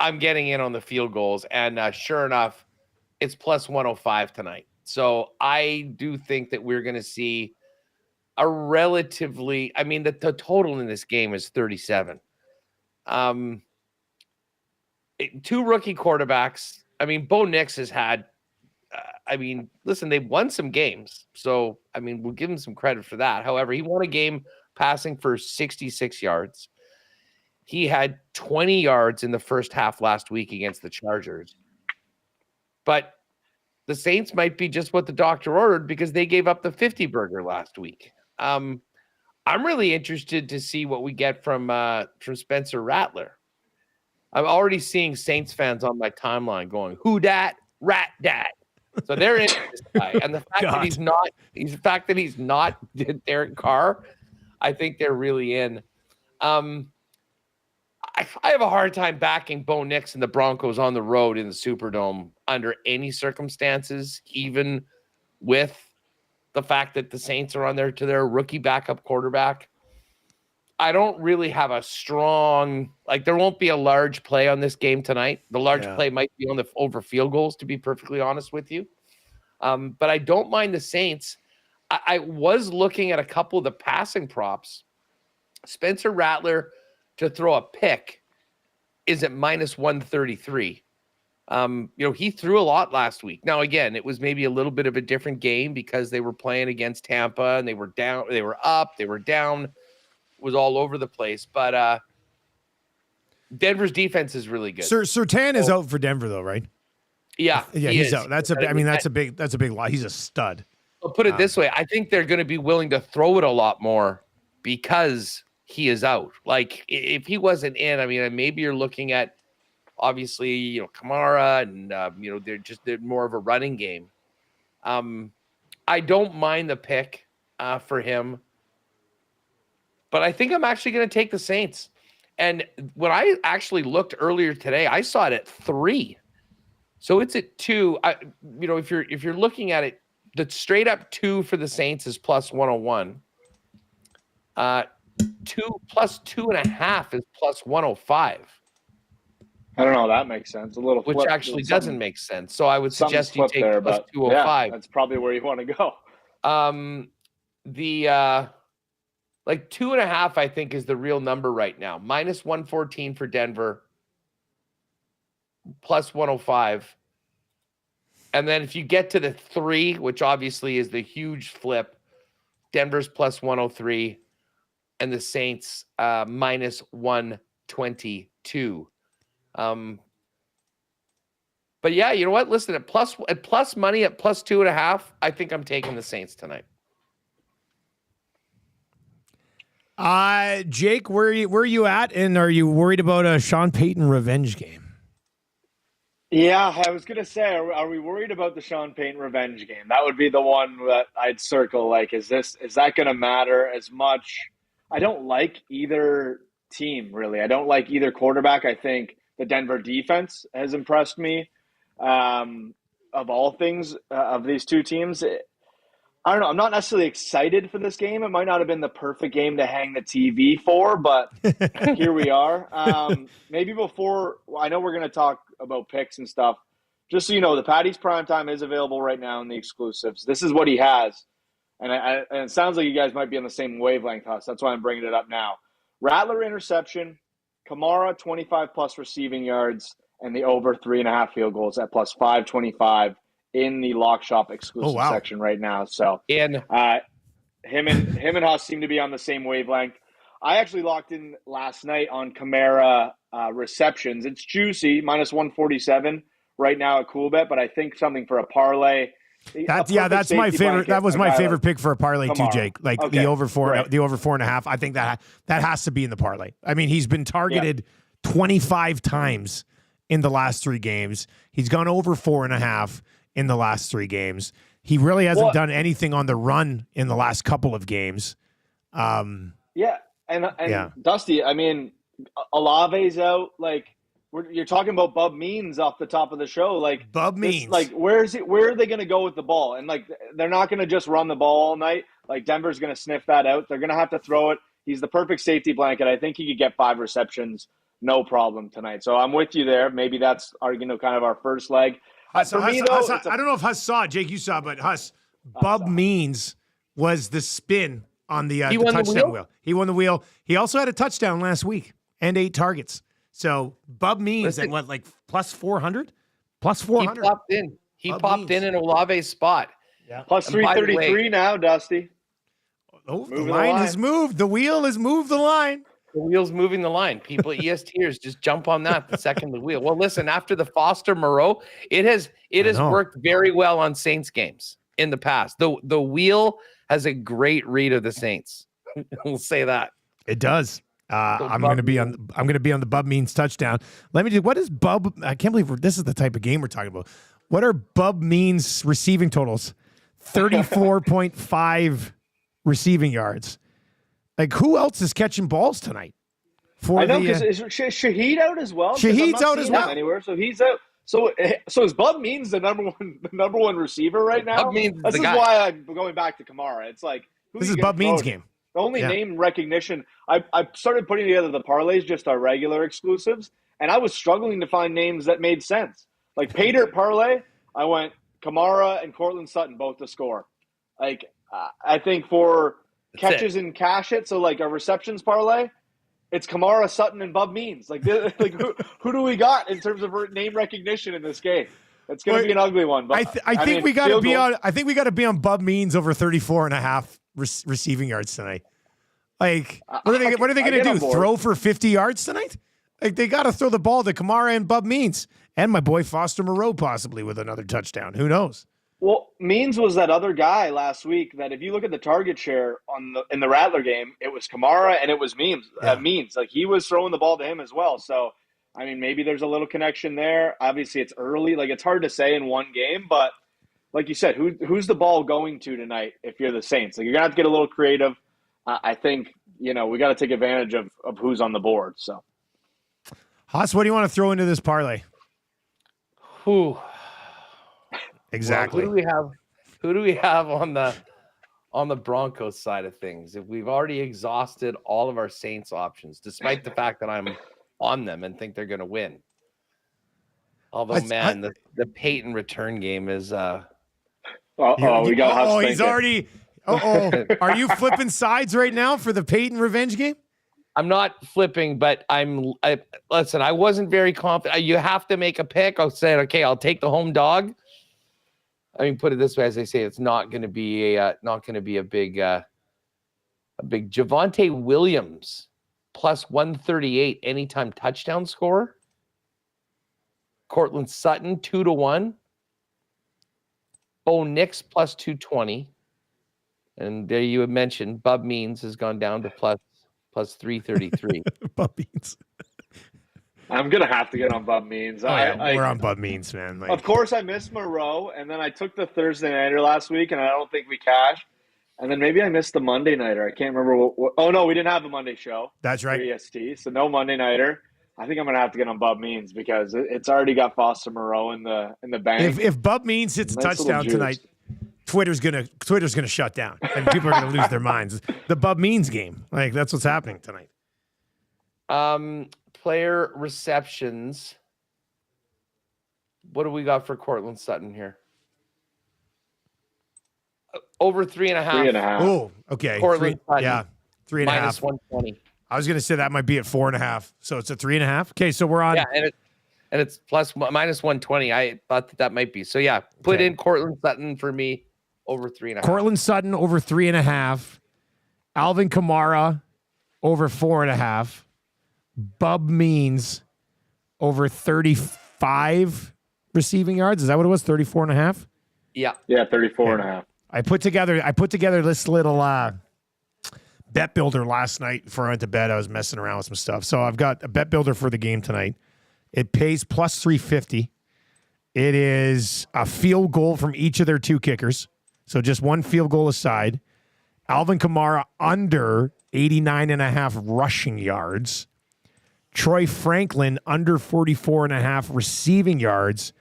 S3: I'm getting in on the field goals, and sure enough, it's plus 105 tonight. So I do think that we're going to see a relatively, I mean, the total in this game is 37. Two rookie quarterbacks. I mean, Bo Nix has had, listen, they've won some games. So, I mean, we'll give him some credit for that. However, he won a game passing for 66 yards. He had 20 yards in the first half last week against the Chargers. But the Saints might be just what the doctor ordered because they gave up the 50 burger last week. I'm really interested to see what we get from Spencer Rattler. I'm already seeing Saints fans on my timeline going, "Who dat? Rat dat." So they're in this guy, and the fact that he's not Derek Carr, I think they're really in. I have a hard time backing Bo Nix and the Broncos on the road in the Superdome under any circumstances, even with the fact that the Saints are on there to their rookie backup quarterback. I don't really have a strong, there won't be a large play on this game tonight. The large play might be on the over field goals, to be perfectly honest with you. But I don't mind the Saints. I was looking at a couple of the passing props. Spencer Rattler to throw a pick is at minus 133. He threw a lot last week. Now, again, it was maybe a little bit of a different game because they were playing against Tampa and they were down, they were up, they were down. Was all over the place, but Denver's defense is really good.
S2: Surtain is out for Denver, though, right?
S3: Yeah,
S2: he's out. That's a big lie. He's a stud.
S3: I'll put it this way: I think they're going to be willing to throw it a lot more because he is out. Like if he wasn't in, maybe you're looking at obviously Kamara and they're more of a running game. I don't mind the pick for him. But I think I'm actually going to take the Saints. And when I actually looked earlier today, I saw it at 3. So it's at 2. If you're looking at it, the straight up 2 for the Saints is plus 101. 2 plus 2.5 is plus 105.
S4: I don't know. That makes sense. A little flip,
S3: which actually doesn't make sense. So I would suggest you take
S4: there,
S3: plus 205.
S4: Yeah, that's probably where you want to go.
S3: 2.5, I think, is the real number right now. Minus 114 for Denver, plus 105. And then if you get to the 3, which obviously is the huge flip, Denver's plus 103 and the Saints minus 122. But yeah, you know what? Listen, at plus money at plus 2.5, I think I'm taking the Saints tonight.
S2: Jake, where are you at? And are you worried about a Sean Payton revenge game?
S4: Yeah, I was going to say, are we worried about the Sean Payton revenge game? That would be the one that I'd circle. Is that going to matter as much? I don't like either team, really. I don't like either quarterback. I think the Denver defense has impressed me. Of all things, of these two teams, I don't know. I'm not necessarily excited for this game. It might not have been the perfect game to hang the TV for, but here we are. Maybe before, I know we're going to talk about picks and stuff. Just so you know, the Patty's Primetime is available right now in the exclusives. This is what he has. And it sounds like you guys might be on the same wavelength, Huss. That's why I'm bringing it up now. Rattler interception, Kamara 25-plus receiving yards, and the over 3.5 field goals at plus 525 in the Lock Shop exclusive section right now. So him and Huss seem to be on the same wavelength. I actually locked in last night on Kamara receptions. It's juicy, minus 147 right now at Coolbet, but I think something for a parlay.
S2: That's my favorite. That was my favorite pick for a parlay too, Jake. The over 4.5. I think that has to be in the parlay. He's been targeted 25 times in the last 3 games. He's gone over 4.5 in the last 3 games. He really hasn't done anything on the run in the last couple of games.
S4: Dusty, Olave's out. You're talking about Bub Means off the top of the show.
S2: Bub Means.
S4: Where are they going to go with the ball? And they're not going to just run the ball all night. Denver's going to sniff that out. They're going to have to throw it. He's the perfect safety blanket. I think he could get 5 receptions, no problem tonight. So I'm with you there. Maybe that's kind of our first leg.
S2: I don't know if Huss saw it. Jake, you saw it, but Huss, Bub Means was the spin on the touchdown wheel. He won the wheel. He also had a touchdown last week and 8 targets. So Bub Means at plus 400? Plus 400.
S3: He popped in Olave's spot.
S4: Yeah. Plus 333 now, Dusty.
S2: Oh, the line has moved. The wheel has moved the line.
S3: The wheel's moving the line. People at ESTers just jump on that the second the wheel. Well, listen, after the Foster Moreau, it has worked very well on Saints games in the past. The wheel has a great read of the Saints. We'll say that.
S2: It does. I'm going to be on the Bub Means touchdown. Let me do. What is Bub? I can't believe this is the type of game we're talking about. What are Bub Means receiving totals? 34.5 receiving yards. Like, who else is catching balls tonight?
S4: I know, because is Shaheed out as well?
S2: Shaheed's out as well.
S4: Anywhere, so he's out. So is Bub Means the number one receiver right now?
S3: Bub Means
S4: this is
S3: guy.
S4: why I'm going back to Kamara. It's like,
S2: this is Bub Means' game.
S4: The only name recognition, I started putting together the parlays, just our regular exclusives, and I was struggling to find names that made sense. Like Pater parlay, I went Kamara and Cortland Sutton both to score. Like I think for catches and cash it, so like a receptions parlay, it's Kamara, Sutton, and Bub Means. Like who do we got in terms of name recognition in this game? It's going to be an ugly one. But
S2: I think we got to be on. I think we got to be on Bub Means over 34.5 receiving yards tonight. Like, what are they going to do? Throw for 50 yards tonight? Like, they got to throw the ball to Kamara and Bub Means, and my boy Foster Moreau possibly with another touchdown. Who knows?
S4: Well, Means was that other guy last week that if you look at the target share in the Rattler game, it was Kamara and it was Means. Like, he was throwing the ball to him as well. So, I mean, maybe there's a little connection there. Obviously, it's early. Like, it's hard to say in one game, but like you said, who's the ball going to tonight if you're the Saints? Like, you're going to have to get a little creative. I think, we got to take advantage of who's on the board. So,
S2: Haas, what do you want to throw into this parlay?
S3: Who?
S2: Exactly.
S3: Well, who do we have on the Broncos side of things? If we've already exhausted all of our Saints options, despite the fact that I'm on them and think they're going to win. Although, the Peyton return game is.
S4: We got.
S2: Oh, he's already. Are you flipping sides right now for the Peyton revenge game?
S3: I'm not flipping, but listen. I wasn't very confident. You have to make a pick. I'll say, okay, I'll take the home dog. I mean, put it this way, as they say, it's not going to be a big Javonte Williams plus 138 anytime touchdown score. Cortland Sutton 2-1. Bo Nix plus 220. And there you had mentioned Bub Means has gone down to plus 333.
S2: Bub Means.
S4: I'm going to have to get on Bub Means.
S2: We're on Bub Means, man.
S4: Of course, I missed Moreau, and then I took the Thursday nighter last week, and I don't think we cashed. And then maybe I missed the Monday nighter. I can't remember what oh, no, we didn't have a Monday show.
S2: That's right.
S4: EST, so no Monday nighter. I think I'm going to have to get on Bub Means because it's already got Foster Moreau in the bank.
S2: If Bub Means hits a touchdown tonight, Twitter's gonna shut down, and people are gonna lose their minds. The Bub Means game, like that's what's happening tonight.
S3: Player receptions. What do we got for Cortland Sutton here? Over 3.5.
S4: 3.5.
S2: Oh, okay.
S3: Cortland Sutton.
S2: Yeah, 3.5.
S3: Minus 120.
S2: I was gonna say that might be at 4.5. So it's a 3.5. Okay, so we're on.
S3: Yeah, and it's minus 120. I thought that might be. So yeah, put in Cortland Sutton for me over 3.5.
S2: Cortland Sutton over 3.5. Alvin Kamara over 4.5. Bub Means over 35 receiving yards. Is that what it was? 34.5?
S3: Yeah.
S4: Yeah, 34.5.
S2: I put together this little bet builder last night before I went to bed. I was messing around with some stuff. So I've got a bet builder for the game tonight. It pays plus 350. It is a field goal from each of their two kickers. So just one field goal aside. Alvin Kamara under 89.5 rushing yards. Troy Franklin under 44.5 receiving yards.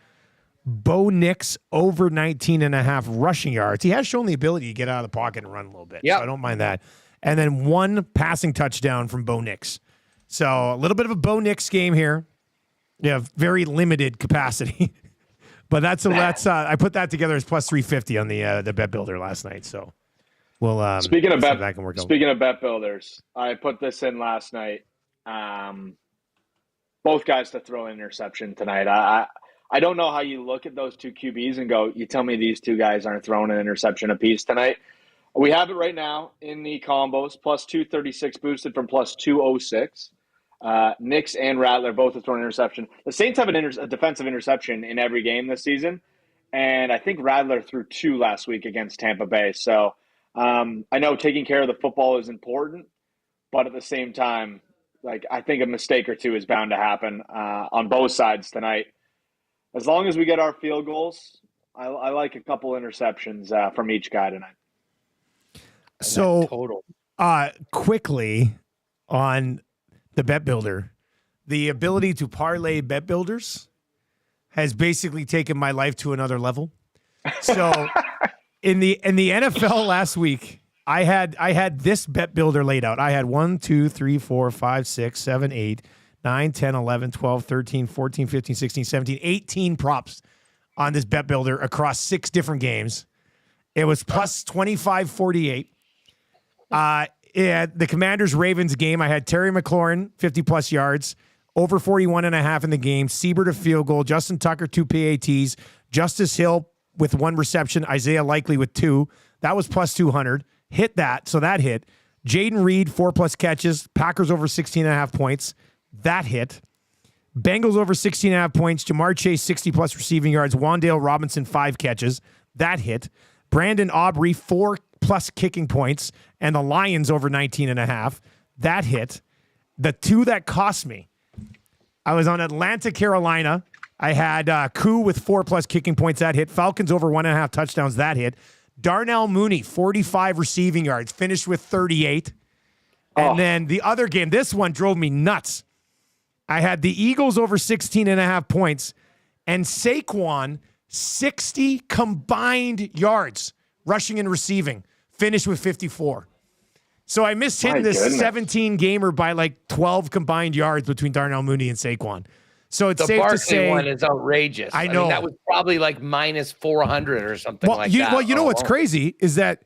S2: Bo Nix over 19.5 rushing yards. He has shown the ability to get out of the pocket and run a little bit.
S3: Yeah,
S2: so I don't mind that. And then one passing touchdown from Bo Nix. So a little bit of a Bo Nix game here. Yeah, very limited capacity. But that's I put that together as plus 350 on the bet builder last night. So we'll
S4: speaking of bet builders, I put this in last night. Both guys to throw an interception tonight. I don't know how you look at those two QBs and go, you tell me these two guys aren't throwing an interception apiece tonight. We have it right now in the combos, plus 236 boosted from plus 206. Nix and Rattler both have thrown an interception. The Saints have a defensive interception in every game this season, and I think Rattler threw 2 last week against Tampa Bay. So I know taking care of the football is important, but at the same time, I think a mistake or two is bound to happen on both sides tonight. As long as we get our field goals, I like a couple interceptions from each guy tonight.
S2: So
S3: total.
S2: Quickly on the Bet Builder, the ability to parlay bet builders has basically taken my life to another level. So in the NFL last week, I had this bet builder laid out. I had 1, 2, 3, 4, 5, 6, 7, 8, 9, 10, 11, 12, 13, 14, 15, 16, 17, 18 props on this bet builder across 6 different games. It was plus 25.48. The Commanders-Ravens game, I had Terry McLaurin, 50-plus yards, over 41.5 in the game, Siebert a field goal, Justin Tucker, 2 PATs, Justice Hill with 1 reception, Isaiah Likely with 2. That was plus 200. Hit that, so that hit. Jaden Reed, 4-plus catches, Packers over 16.5 points. That hit. Bengals over 16.5 points, Jamar Chase, 60-plus receiving yards, Wan'Dale Robinson, 5 catches. That hit. Brandon Aubrey, 4-plus kicking points, and the Lions over 19.5. That hit. The 2 that cost me, I was on Atlanta, Carolina. I had Koo with 4-plus kicking points. That hit. Falcons over 1.5 touchdowns. That hit. Darnell Mooney, 45 receiving yards, finished with 38. And then the other game, this one drove me nuts. I had the Eagles over 16.5 points, and Saquon, 60 combined yards, rushing and receiving, finished with 54. So I missed hitting this 17-gamer by like 12 combined yards between Darnell Mooney and Saquon. So it's safe to say
S3: one is outrageous.
S2: I know.
S3: mean, that was probably like minus 400 or something that.
S2: Well, you know what's crazy is that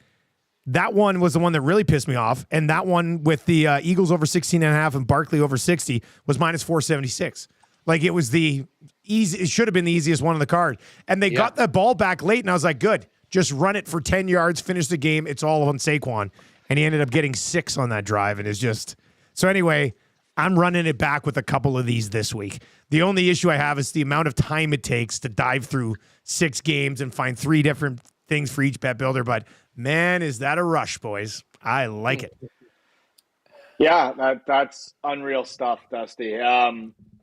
S2: one was the one that really pissed me off, and that one with the Eagles over 16.5 and Barkley over 60 was minus 476. Like it was the easy. It should have been the easiest one on the card, and they got the ball back late, and I was like, good, just run it for 10 yards, finish the game. It's all on Saquon, and he ended up getting 6 on that drive, and it's just so. Anyway, I'm running it back with a couple of these this week. The only issue I have is the amount of time it takes to dive through 6 games and find 3 different things for each bet builder. But man, is that a rush, boys. I like it.
S4: Yeah, that's unreal stuff, Dusty.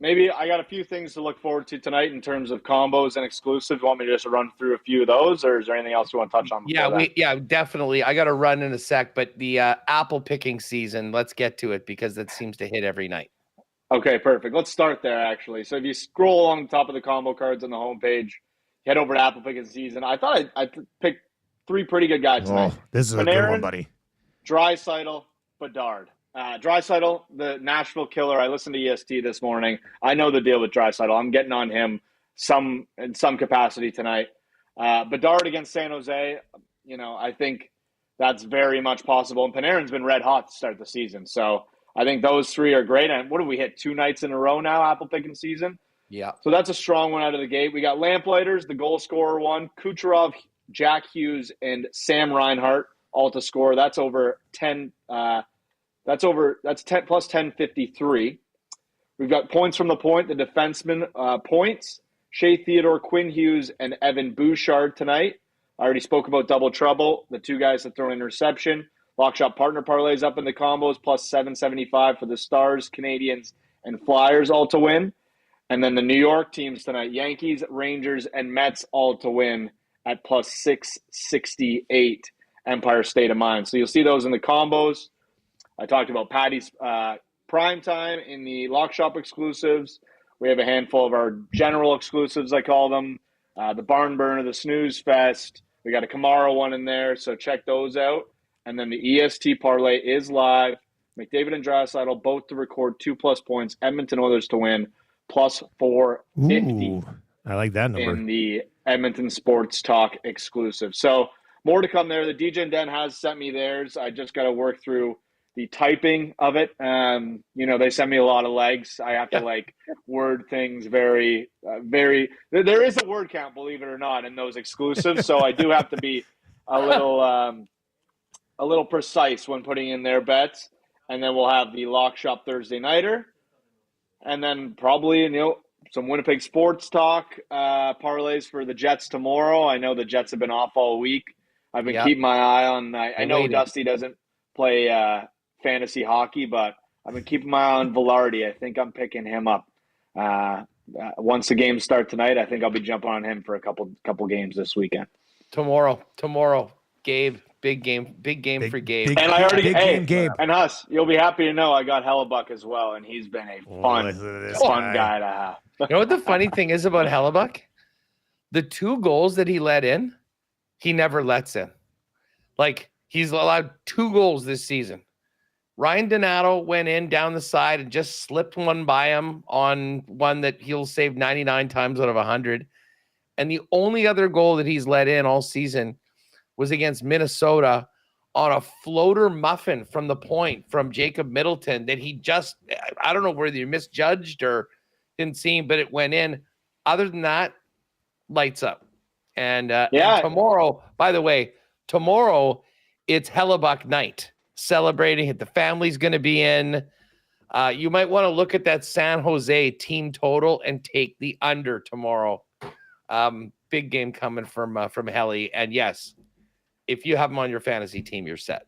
S4: Maybe I got a few things to look forward to tonight in terms of combos and exclusives. You want me to just run through a few of those, or is there anything else you want to touch on?
S3: Yeah, definitely. I got to run in a sec, but the apple picking season, let's get to it because that seems to hit every night.
S4: Okay, perfect. Let's start there, actually. So if you scroll along the top of the combo cards on the homepage, head over to apple picking season. I thought I picked 3 pretty good guys tonight.
S2: Oh, this is a good one, buddy.
S4: Draisaitl, Bedard. Draisaitl, the Nashville killer. I listened to EST this morning. I know the deal with Draisaitl. I'm getting on him in some capacity tonight. Bedard against San Jose, I think that's very much possible. And Panarin's been red hot to start the season. So I think those 3 are great. And what have we hit? 2 nights in a row now, apple picking season?
S3: Yeah.
S4: So that's a strong one out of the gate. We got Lamplighters, the goal scorer one, Kucherov, Jack Hughes, and Sam Reinhart all to score. That's over 10. That's 10 plus 1053. We've got points from the point, the defenseman points, Shea Theodore, Quinn Hughes, and Evan Bouchard tonight. I already spoke about double trouble, the 2 guys that throw an interception. Lock shot partner parlays up in the combos, plus 775 for the Stars, Canadians, and Flyers all to win. And then the New York teams tonight, Yankees, Rangers, and Mets all to win at plus 668, Empire State of Mind. So you'll see those in the combos. I talked about Patty's prime time in the Lock Shop exclusives. We have a handful of our general exclusives, I call them. The Barn Burner, the Snooze Fest. We got a Kamara one in there, so check those out. And then the EST parlay is live. McDavid and Draisaitl both to record 2+ points. Edmonton Oilers to win plus 450.
S2: Ooh, I like that number.
S4: In the Edmonton Sports Talk exclusive. So more to come there. The DJ and Den has sent me theirs. I just got to work through the typing of it. They send me a lot of legs. I have to word things very. There is a word count, believe it or not, in those exclusives. So I do have to be a little precise when putting in their bets. And then we'll have the Lock Shop Thursday Nighter. And then probably, some Winnipeg Sports Talk parlays for the Jets tomorrow. I know the Jets have been off all week. I've been keeping my eye on. I know Dusty doesn't play fantasy hockey, but I've been keeping my eye on Velarde. I think I'm picking him up. Once the games start tonight, I think I'll be jumping on him for a couple games this weekend.
S3: Tomorrow, Gabe, big game for Gabe.
S4: And I already,
S2: Gabe.
S4: And Huss, you'll be happy to know I got Hellebuck as well, and he's been a fun guy to have.
S3: You know what the funny thing is about Hellebuck? The 2 goals that he let in, he never lets in. Like, he's allowed 2 goals this season. Ryan Donato went in down the side and just slipped one by him on one that he'll save 99 times out of 100. And the only other goal that he's let in all season was against Minnesota on a floater muffin from the point from Jacob Middleton that he just, I don't know whether you misjudged or didn't see him, but it went in. Other than that, lights up. And tomorrow, by the way, it's Hellebuck night. Celebrating it. The family's going to be in. You might want to look at that San Jose team total and take the under tomorrow. Big game coming from Helly. And yes, if you have him on your fantasy team, you're set.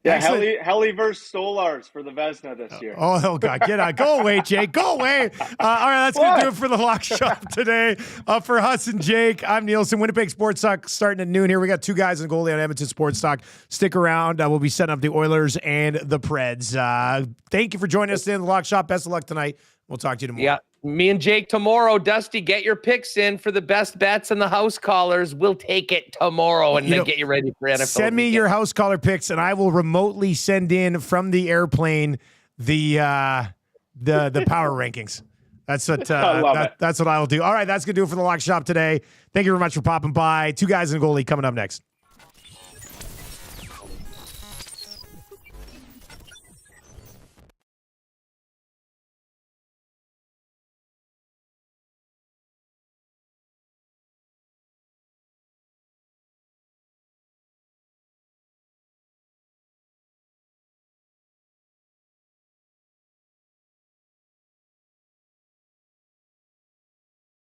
S4: Yeah, Helly versus Stolars for the Vezina this year.
S2: Oh, God. Get out. Go away, Jake. Go away. All right, that's going to do it for the Lock Shop today. For Huss and Jake, I'm Nielsen. Winnipeg Sports Talk starting at noon here. We got 2 guys in goalie on Edmonton Sports Talk. Stick around. We'll be setting up the Oilers and the Preds. Thank you for joining us in the Lock Shop. Best of luck tonight. We'll talk to you tomorrow.
S3: Yeah, me and Jake tomorrow. Dusty, get your picks in for the best bets and the house callers. We'll take it tomorrow and then get you ready for NFL.
S2: Send me your house caller picks, and I will remotely send in from the airplane the power rankings. That's what that's what I will do. All right, that's gonna do it for the Lock Shop today. Thank you very much for popping by. 2 guys in goalie coming up next.